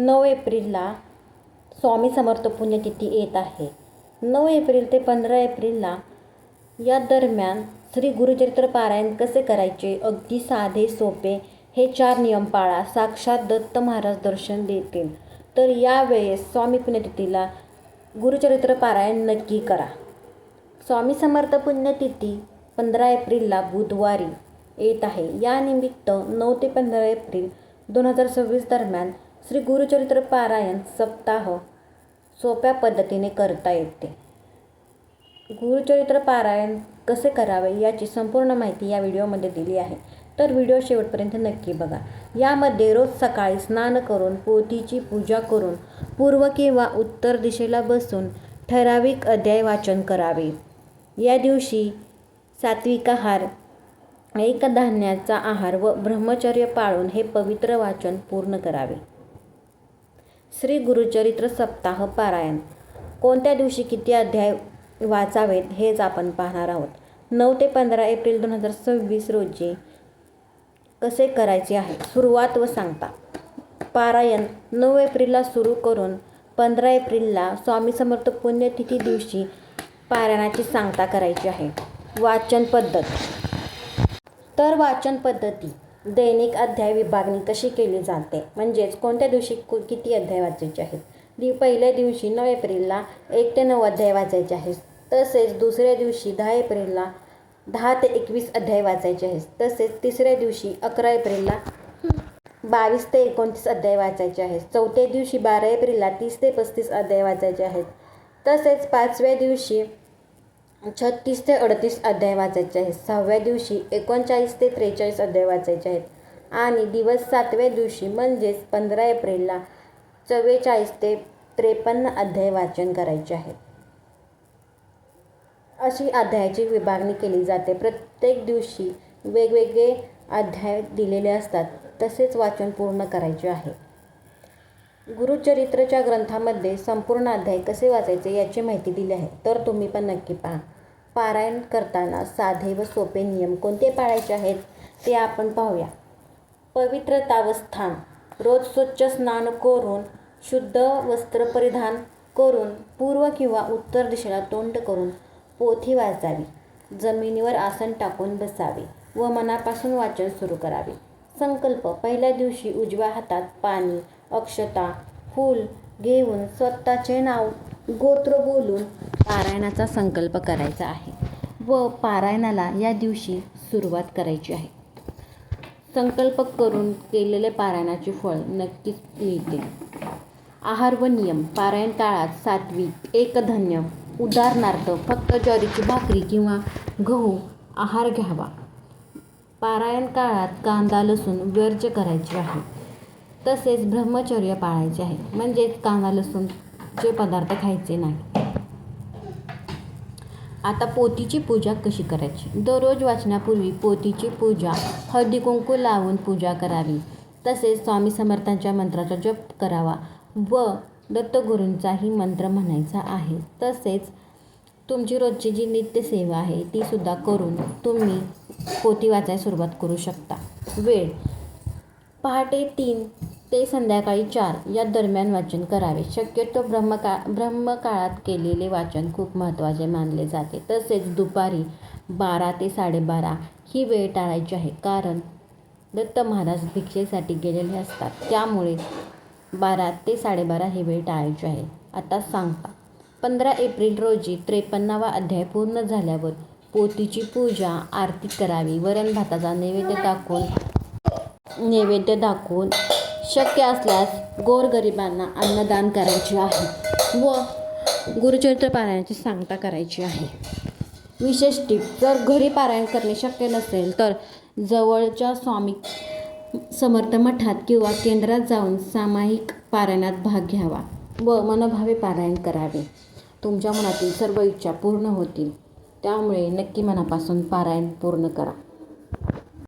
9 एप्रिलला स्वामी समर्थ पुण्यतिथी येत आहे. 9 एप्रिल ते 15 एप्रिलला या दरम्यान श्री गुरुचरित्र पारायण कसे करायचे, अगदी साधे सोपे हे 4 नियम पाळा. साक्षात दत्त महाराज दर्शन देतील. तर यावेळेस स्वामी पुण्यतिथीला गुरुचरित्र पारायण नक्की करा. स्वामी समर्थ पुण्यतिथी 15 एप्रिलला बुधवारी येत आहे. यानिमित्त 9 ते 15 एप्रिल 2026 दरम्यान श्री गुरुचरित्र पारायण सप्ताह सोप्या पद्धतीने करता येते. गुरुचरित्र पारायण कसे करावे याची संपूर्ण माहिती या व्हिडिओमध्ये दिली आहे. तर व्हिडिओ शेवटपर्यंत नक्की बघा. यामध्ये रोज सकाळी स्नान करून पोथीची पूजा करून पूर्व किंवा उत्तर दिशेला बसून ठराविक अध्याय वाचन करावे. या दिवशी सात्विक आहार, एकधान्याचा आहार व ब्रह्मचर्य पाळून हे पवित्र वाचन पूर्ण करावे. श्री गुरुचरित्र सप्ताह पारायण कोणत्या दिवशी किती अध्याय वाचावेत हेच आपण पाहणार आहोत. 9 ते 15 एप्रिल 2026 रोजी कसे करायचे आहे. सुरुवात व सांगता. पारायण 9 एप्रिलला सुरू करून 15 एप्रिलला स्वामी समर्थ पुण्यतिथी दिवशी पारायणाची सांगता करायची आहे. वाचन पद्धत. तर वाचन पद्धती. दैनिक अध्याय विभागणी कशी केली जाते, म्हणजेच कोणत्या दिवशी किती अध्याय वाचायचे आहेत. पहिल्या दिवशी 9 एप्रिलला 1 ते 9 अध्याय वाचायचे आहेत. तसेच दुसऱ्या दिवशी 10 एप्रिलला 10 ते 21 अध्याय वाचायचे आहेत. तसेच तिसऱ्या दिवशी 11 एप्रिलला 22 ते 29 अध्याय वाचायचे आहेत. चौथ्या दिवशी 12 एप्रिलला 30 ते 35 अध्याय वाचायचे आहेत. तसेच 5व्या दिवशी 36 ते 38 अध्याय वाचायचे आहेत. 6व्या दिवशी 39 ते 43 अध्याय वाचायचे आहेत. आणि दिवस 7व्या दिवशी म्हणजेच 15 एप्रिलला 44 ते 53 अध्याय वाचन करायचे आहे. अशी अध्यायाची विभागणी केली जाते. प्रत्येक दिवशी वेगवेगळे अध्याय दिलेले असतात. तसेच वाचन पूर्ण करायचे आहे. गुरुचरित्रच्या ग्रंथामध्ये संपूर्ण अध्याय कसे वाचायचे याची माहिती दिली आहे. तर तुम्ही पण नक्की पहा. पारायण करताना साधे व सोपे नियम कोणते पाळायचे आहेत ते आपण पाहूया. पवित्रता व स्थान. रोज स्वच्छ स्नान करून शुद्ध वस्त्र परिधान करून पूर्व किंवा उत्तर दिशेला तोंड करून पोथी वाचावी. जमिनीवर आसन टाकून बसावे व मनापासून वाचन सुरू करावे. संकल्प. पहिल्या दिवशी उजव्या हातात पाणी, अक्षता, फूल घेऊन स्वतःचे नाव, गोत्र बोलून पारायणाचा संकल्प करायचा आहे व पारायणाला या दिवशी सुरुवात करायची आहे. संकल्प करून केलेले पारायणाचे फळ नक्कीच मिळते. आहार व नियम. पारायण काळात सात्विक, एकधान्य उदाहरणार्थ फक्त ज्वारीची भाकरी किंवा गहू आहार घ्यावा. पारायण काळात कांदा, लसूण वर्ज्य करायचे आहे. तसेच ब्रह्मचर्य पाळायचे आहे, म्हणजेच कांदा लसूणचे पदार्थ खायचे नाही. आता पोथीची पूजा कशी करायची. दररोज वाचण्यापूर्वी पोथीची पूजा हळदी कुंकू लावून पूजा करावी. तसेच स्वामी समर्थांच्या मंत्राचा जप करावा व दत्तगुरूंचाही मंत्र म्हणायचा आहे. तसेच तुमची रोजची जी नित्यसेवा आहे ती सुद्धा करून तुम्ही पोथी वाचायला सुरुवात करू शकता. वेळ. पहाटे 3 ते संध्याकाळी 4 या दरम्यान वाचन करावे. शक्यतो ब्रह्मकाळात केलेले वाचन खूप महत्त्वाचे मानले जाते. तसेच दुपारी 12 ते 12:30 ही वेळ टाळायची आहे, कारण दत्त महाराज भिक्षेसाठी गेलेले असतात. त्यामुळे 12 ते 12:30 ही वेळ टाळायची आहे. आता सांगता. 15 एप्रिल रोजी 53वा अध्याय पूर्ण झाल्यावर पोथीची पूजा, आरती करावी. वरण भाताचा नैवेद्य दाखवून शक्य असल्यास गोरगरिबांना अन्नदान करायचे आहे व गुरुचरित्र पारायणाची सांगता करायची आहे. विशेष टीप. जर घरी पारायण करणे शक्य नसेल तर जवळच्या स्वामी समर्थ मठात किंवा केंद्रात जाऊन सामायिक पारायणात भाग घ्यावा व मनोभावे पारायण करावे. तुमच्या मनातील सर्व इच्छा पूर्ण होतील. त्यामुळे नक्की मनापासून पारायण पूर्ण करा.